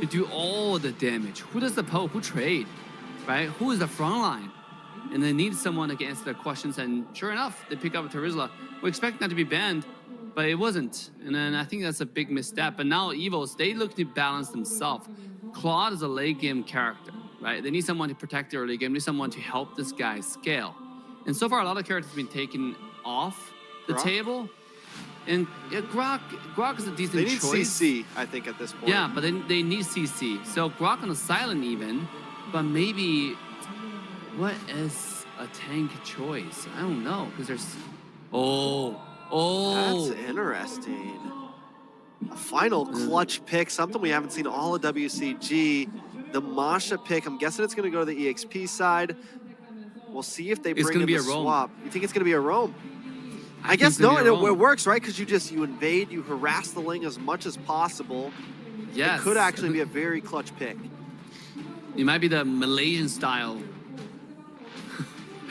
to do all the damage. Who does the poke? Who trade? Right? Who is the front line? And they need someone that can answer their questions. And sure enough, they pick up TREX. We expect that to be banned, but it wasn't. And then I think that's a big misstep. But now Evos, they look to balance themselves. Claude is a late game character, right? They need someone to protect their early game. They need someone to help this guy scale. And so far, a lot of characters have been taken off the table. And yeah, Grok is a decent choice. They need CC, I think, at this point. Yeah, but they need CC. So Grok on the silent even, but maybe what is a tank choice? I don't know, because there's... Oh. That's interesting. A final clutch pick, something we haven't seen all of WCG. The Masha pick, I'm guessing it's going to go to the EXP side. We'll see if they bring in the swap. You think it's going to be a roam? I guess no, it works, right? Because you invade, you harass the Ling as much as possible. Yes. It could actually be a very clutch pick. It might be the Malaysian style.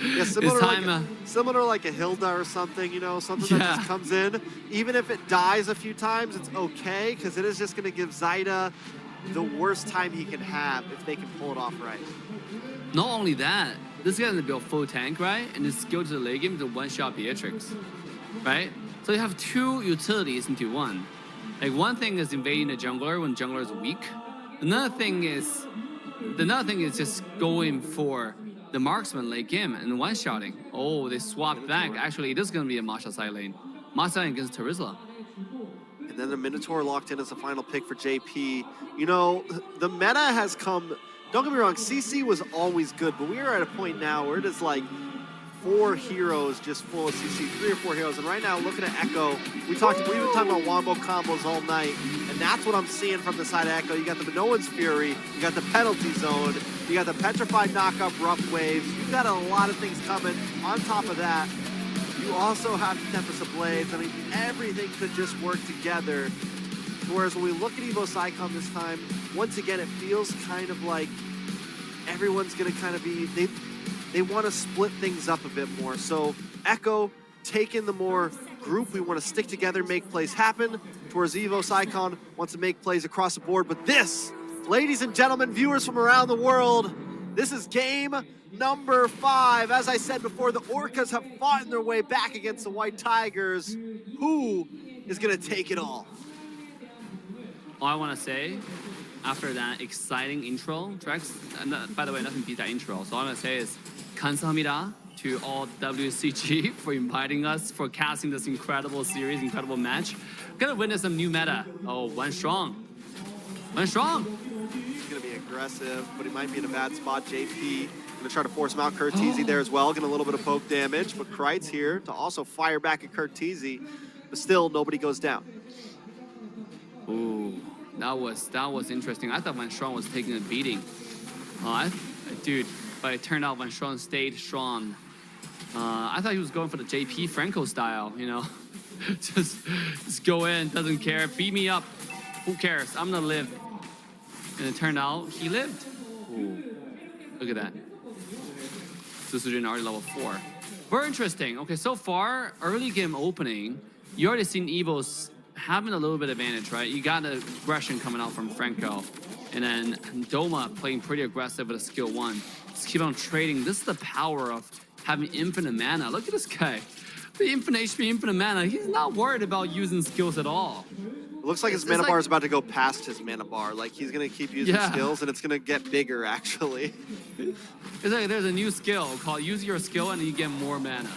Yeah, similar like a Hilda or something, you know, something that just comes in. Even if it dies a few times, it's okay, because it is just going to give Zaida the worst time he can have if they can pull it off right. Not only that, this guy's going to build full tank, right? And his skill to the late game to one-shot Beatrix, right? So you have two utilities into one. Like, one thing is invading the jungler when jungler is weak. Another thing is just going for the marksman late game and one-shotting. Oh, they swapped back. Actually, it is going to be a Masha side lane. Masha against TREX. And then the Minotaur locked in as the final pick for Jaypee. You know, the meta has come... Don't get me wrong, CC was always good, but we are at a point now where it is like 4 heroes just full of CC, 3 or 4 heroes. And right now, looking at Echo, we've been talking about wombo combos all night, and that's what I'm seeing from the side of Echo. You got the Minoan's Fury, you got the Penalty Zone, you got the Petrified Knockup Rough Waves. You've got a lot of things coming. On top of that, you also have the Tempest of Blades. I mean, everything could just work together. Whereas when we look at Evos Icon this time, once again, it feels kind of like everyone's going to kind of be, they want to split things up a bit more. So Echo taking the more group, we want to stick together, make plays happen, towards Evos Icon wants to make plays across the board. But this, ladies and gentlemen, viewers from around the world, this is game number 5. As I said before, the Orcas have fought their way back against the White Tigers. Who is going to take it all? All I want to say, after that exciting intro, TREX, and by the way, nothing beats that intro. So all I want to say is, 감사합니다 to all WCG for inviting us, for casting this incredible series, incredible match. We're gonna witness some new meta. Oh, VaanStrong. VaanStrong. He's gonna be aggressive, but he might be in a bad spot. Jaypee gonna try to force him out. KurtTzy there as well, getting a little bit of poke damage, but KurtTzy here to also fire back at KurtTzy, but still nobody goes down. Ooh. That was interesting. I thought VaanStrong was taking a beating. Dude, but it turned out VaanStrong stayed strong. I thought he was going for the Jaypee Franco style, you know. just go in, doesn't care, beat me up. Who cares? I'm gonna live. And it turned out he lived. Ooh. Look at that. Sutsujin already level 4. Very interesting. Okay, so far, early game opening, you already seen Evos having a little bit of advantage, right? You got the aggression coming out from Franco. And then Douma playing pretty aggressive with a skill 1. Just keep on trading. This is the power of having infinite mana. Look at this guy. The infinite HP, infinite mana. He's not worried about using skills at all. It looks like his mana bar is about to go past his mana bar. Like, he's going to keep using skills, and it's going to get bigger, actually. It's like there's a new skill called use your skill, and you get more mana.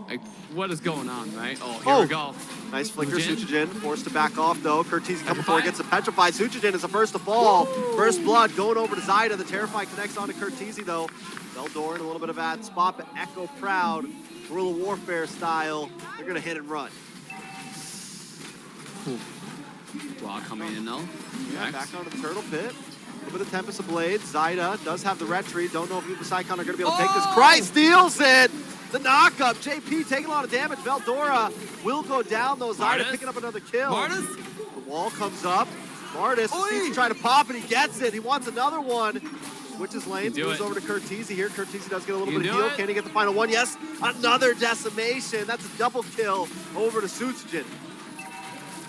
Like, what is going on, right? Oh, here we go. Nice flicker, Sutsujin. Forced to back off, though. KurtTzy coming before he gets the petrified. Sutsujin is the first to fall. First blood going over to Zaida. The Terrified connects onto KurtTzy, though. Veldora in a little bit of a bad spot, but Echo proud. Guerrilla warfare style. They're going to hit and run. Cool. Draw coming in, though. Yeah, back onto the turtle pit. A little bit of Tempest of Blades. Zaida does have the retreat. Don't know if Evos Icon are going to be able to take this. Christ steals it! The knockup. Jaypee taking a lot of damage. Veldora will go down, though. Zaida picking up another kill. The wall comes up. Martis seems to try to pop it. He gets it. He wants another one. Switches lanes. Moves over to KurtTzy here. KurtTzy does get a little bit of heal. Can he get the final one? Yes. Another decimation. That's a double kill over to Sutsujin.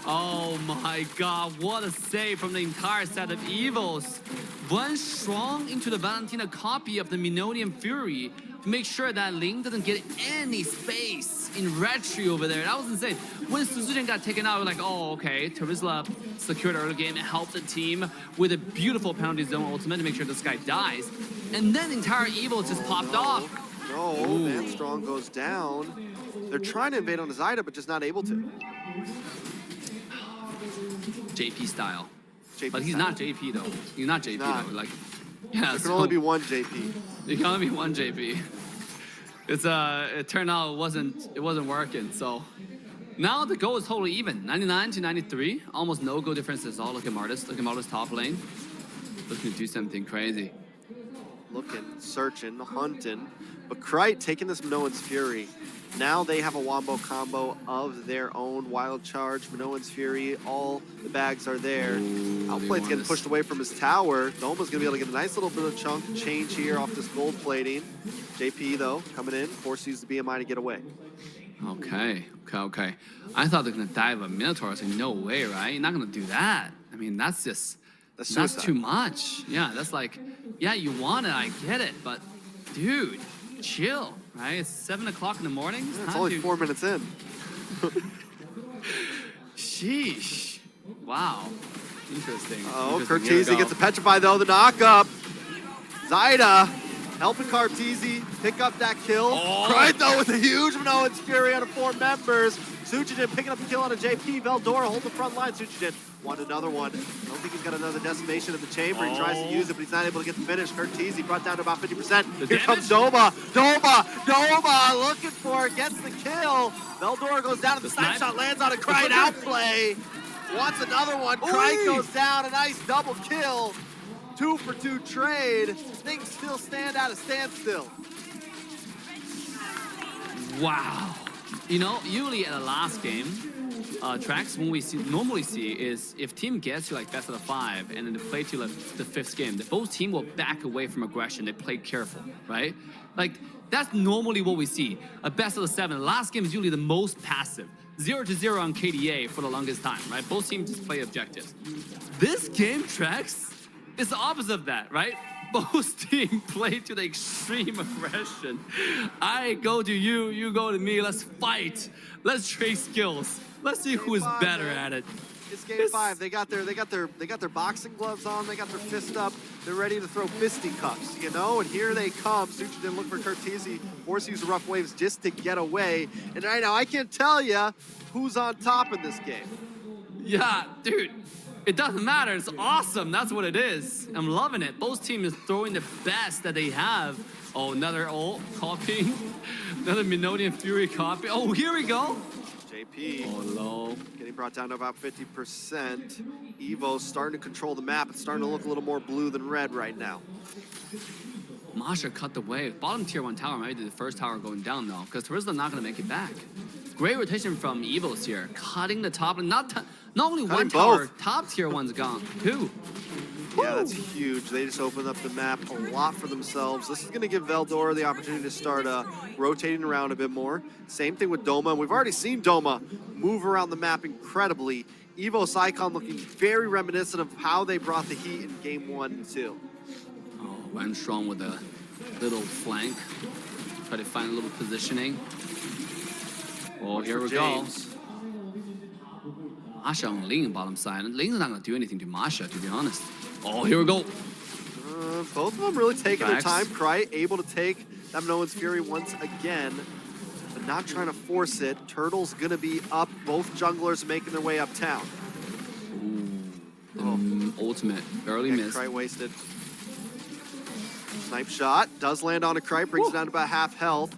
Oh my god, what a save from the entire set of Evos. VaanStrong into the Valentina copy of the Minonian Fury to make sure that Ling doesn't get any space in red tree over there. That was insane. When Sutsujin got taken out, we're like, oh, okay. Terizla secured early game and helped the team with a beautiful penalty zone ultimate to make sure this guy dies. And then the entire Evos just popped off. No, VaanStrong goes down. They're trying to invade on the Zaida, but just not able to. Jaypee style. But he's style. not Jaypee though. He's not Jaypee though. Like, yeah. There can only be one Jaypee. There can only be one Jaypee. It's it turned out it wasn't working. So now the goal is totally even. 99 to 93. Almost no goal differences at all. Look at Martis. Look at Martis top lane. Looking to do something crazy. Looking, searching, hunting. But KurtTzy taking this Minoan's Fury. Now they have a wombo combo of their own. Wild Charge, Minoan's Fury, all the bags are there. Outplayed's getting pushed away from his tower. Douma's gonna be able to get a nice little bit of chunk change here off this gold plating. Jaypee though, coming in, force use the BMI to get away. Okay. I thought they're gonna dive a Minotaur. I was like, no way, right? You're not gonna do that. I mean, that's too much. Yeah, that's like, yeah, you want it, I get it, but dude, chill, right? It's 7 o'clock in the morning. It's only 4 minutes in. Sheesh. Wow. Interesting. Oh, KurtTzy gets a petrify though, the knock-up. Zaida helping KurtTzy pick up that kill. KurtTzy though with a huge Minoan's Fury out of 4 members. Sutsujin picking up the kill on a Jaypee. Veldora hold the front line. Sutsujin won another one. I don't think he's got another decimation in the chamber. He tries to use it, but he's not able to get the finish. KurtTzy brought down to about 50%. Here comes Douma. Douma looking for it, gets the kill. Veldora goes down to the snipe shot, lands on a KurtTzy outplay. Wants another one. KurtTzy goes down, a nice double kill. 2 for 2 trade. Things still stand at a standstill. Wow. You know, usually at the last game, TREX, when we normally see is if team gets to like best of the 5 and then they play to like the 5th game, the both team will back away from aggression. They play careful, right? Like that's normally what we see. A best of the 7. The last game is usually the most passive. 0-0 on KDA for the longest time, right? Both teams just play objectives. This game, TREX, is the opposite of that, right? Both teams play to the extreme aggression. I go to you, you go to me. Let's fight. Let's trade skills. Let's see who is better at it. It's game 5. They got their boxing gloves on. They got their fist up. They're ready to throw fisticuffs, you know. And here they come. Sutsujin look for KurtTzy. Force use the rough waves just to get away. And right now, I can't tell you who's on top in this game. Yeah, dude. It doesn't matter. It's awesome. That's what it is. I'm loving it. Both teams is throwing the best that they have. Oh, another ult copying. Another Minonian Fury copy. Oh, here we go. Jaypee. Oh, low. Getting brought down to about 50%. Evos starting to control the map. It's starting to look a little more blue than red right now. Masha cut the wave. Bottom tier 1 tower might be the first tower going down though, because Terizla not going to make it back. Great rotation from Evos here, cutting the top. Not only one tower, top tier 1's gone. 2. Yeah, that's huge. They just opened up the map a lot for themselves. This is going to give Veldora the opportunity to start rotating around a bit more. Same thing with Douma. We've already seen Douma move around the map incredibly. Evos icon looking very reminiscent of how they brought the heat in game 1 and 2. Oh, VaanStrong with a little flank. Try to find a little positioning. Oh, here we go. Masha on Ling bottom side. Ling's not going to do anything to Masha, to be honest. Oh, here we go. Both of them really taking their time. KurtTzy able to take that Minoan's Fury once again, but not trying to force it. Turtle's going to be up. Both junglers making their way uptown. Ultimate. Barely missed. KurtTzy wasted. Snipe shot. Does land on a KurtTzy. Brings it down to about half health.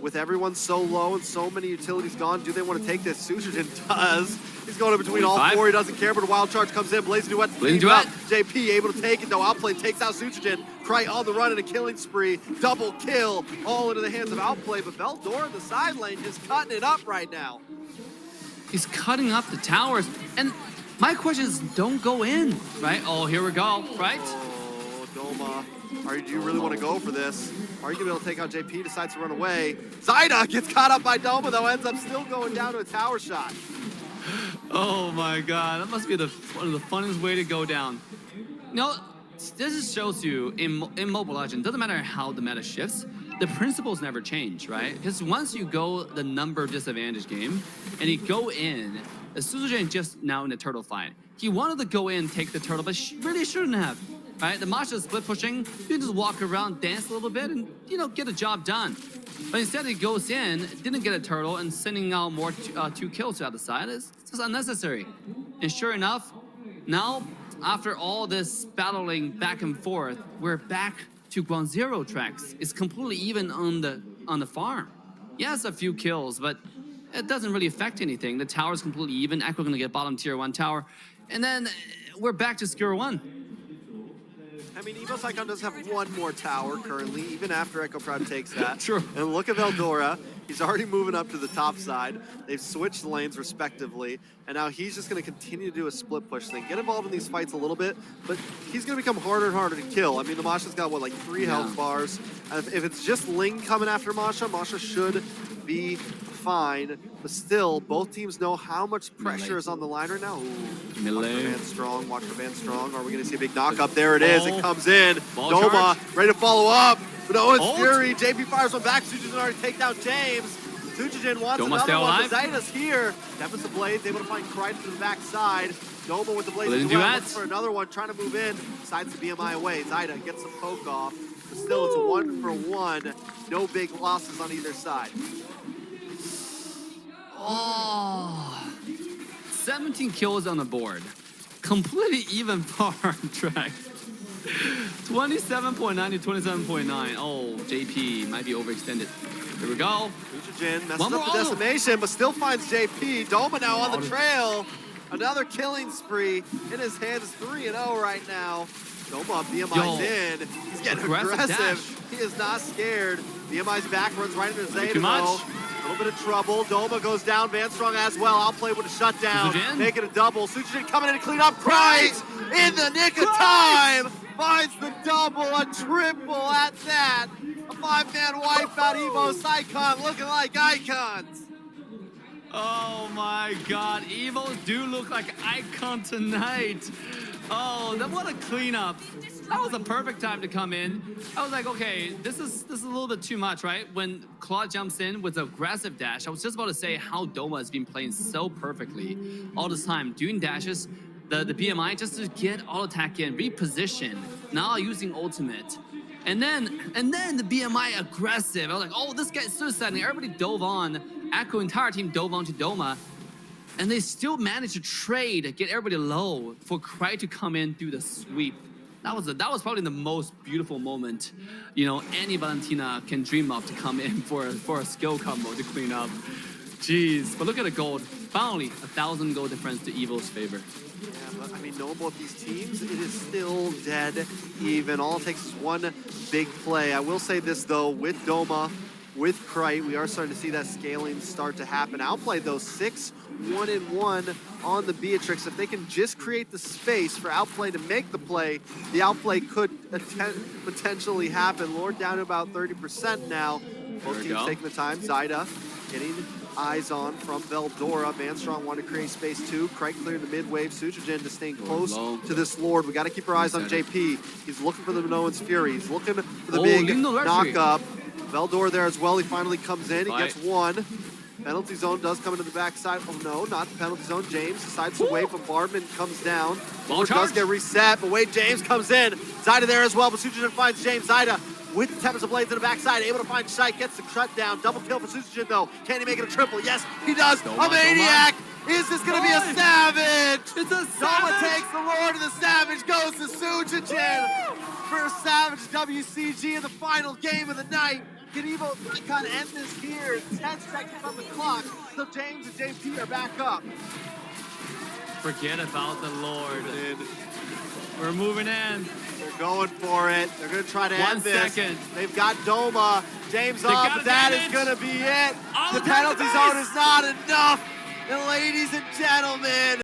With everyone so low and so many utilities gone, do they want to take this? Sutsujin does. He's going in between all 4. He doesn't care, but a wild charge comes in. Blazing Duet. Jaypee able to take it, though. Outplayed takes out Sutsujin. KurtTzy on the run in a killing spree. Double kill. All into the hands of Outplay, but Veldora in the side lane just cutting it up right now. He's cutting up the towers. And my question is, don't go in, right? Oh, here we go, right? Oh, Douma. Do you really want to go for this? Are you going to be able to take out Jaypee? Decides to run away. Zaida gets caught up by Douma, though. Ends up still going down to a tower shot. Oh my god, that must be one of the funniest way to go down. You know, this just shows you in Mobile Legends, doesn't matter how the meta shifts, the principles never change, right? Because once you go the number disadvantage game and you go in, Sutsujin just now in the turtle fight. He wanted to go in, take the turtle, but really shouldn't have. Right? The Masha split pushing, you can just walk around, dance a little bit, and get the job done. But instead he goes in, didn't get a turtle, and sending out more 2 kills to the other side. It's just unnecessary. And sure enough, now after all this battling back and forth, we're back to ground zero tracks. It's completely even on the farm. Yes, a few kills, but it doesn't really affect anything. The tower's completely even. Echo gonna get bottom tier 1 tower, and then we're back to square one. I mean, Evos Icon does have 1 more tower currently, even after Echo Proud takes that. True. And look at Veldora. He's already moving up to the top side. They've switched lanes respectively, and now he's just going to continue to do a split push thing. Get involved in these fights a little bit, but he's going to become harder and harder to kill. I mean, the Masha's got, what, like 3 health bars? If it's just Ling coming after Masha, Masha should be fine, but still, both teams know how much pressure is on the line right now. Ooh, watch for VaanStrong, watch for VaanStrong. Are we going to see a big knock-up? There it is, it comes in. Douma, ready to follow up, but it's Fury. Jaypee fires one back, Sutsujin already take down Jeymz. Sutsujin wants another one, but Zaida's here. Devils the Blades, able to find Kryte to the backside. Douma with the Blades looking for another one, trying to move in. Sides the BMI away, Zaida gets the poke off, but still it's a 1-for-1. No big losses on either side. Oh, 17 kills on the board. Completely even par track. 27.9 to 27.9. Oh, Jaypee might be overextended. Here we go. Sutsujin messes up the decimation, but still finds Jaypee. Douma now on the trail. Another killing spree in his hands. 3-0 right now. Douma, BMI's in. He's getting aggressive. He is not scared. BMI's back, runs right into Zaida though. A little bit of trouble. Douma goes down. VaanStrong as well. Outplayed with a shutdown. Make it a double. Sutsujin coming in to clean up. Kryte in the nick of time. Finds the double, a triple at that. A 5-man wipeout. Evos Icon looking like icons. Oh my god. Evos do look like icon tonight. Oh, what a cleanup. That was a perfect time to come in. I was like, okay, this is a little bit too much, right? When Claude jumps in with an aggressive dash, I was just about to say how Douma has been playing so perfectly all this time, doing dashes, the BMI just to get all attack in, reposition, now using ultimate. And then the BMI aggressive. I was like, oh, this guy's suiciding. Everybody dove on. Echo entire team dove on to Douma. And they still managed to trade, get everybody low for Kryte to come in, do the sweep. That was probably the most beautiful moment, any Valentina can dream of, to come in for a skill combo to clean up. Jeez, but look at the gold. Finally, 1,000 gold difference to Evo's favor. Yeah, but I mean, knowing both these teams, it is still dead even. All it takes is one big play. I will say this though, with Douma, with Kryte, we are starting to see that scaling start to happen. Outplayed those 6-1-1 on the Beatrix. If they can just create the space for Outplay to make the play, the Outplay could potentially happen. Lord down to about 30% now. Both teams taking the time. Zaida getting eyes on from Veldora. VaanStrong want to create space too. Kryte clearing the mid wave. Sutsujin to staying close to this Lord. We got to keep our eyes on Jaypee. He's looking for the Minoan's Fury. He's looking for the big knock-up. Veldora there as well. He finally comes in. He gets one. Penalty zone does come into the backside. Oh no, not the penalty zone. Jeymz decides to wait, bombardment comes down. Lord does get reset, but wait, Jeymz comes in. Zaida there as well, but Sutsujin finds Jeymz. Zaida with the Tempest of Blades in the backside, able to find Seichu, gets the shutdown. Double kill for Sutsujin though. Can he make it a triple? Yes, he does. A maniac! Is this gonna be a savage? It's a savage! Douma takes the Lord and the savage goes to Sutsujin for a savage WCG in the final game of the night. Can Evos Icon end this here? 10 seconds on the clock, so Jeymz and Jaypee are back up. Forget about the Lord. We're moving in. They're going for it. They're going to try to end this. 1 second. They've got Douma. Jeymz up, but that is going to be it. The penalty zone is not enough. And ladies and gentlemen,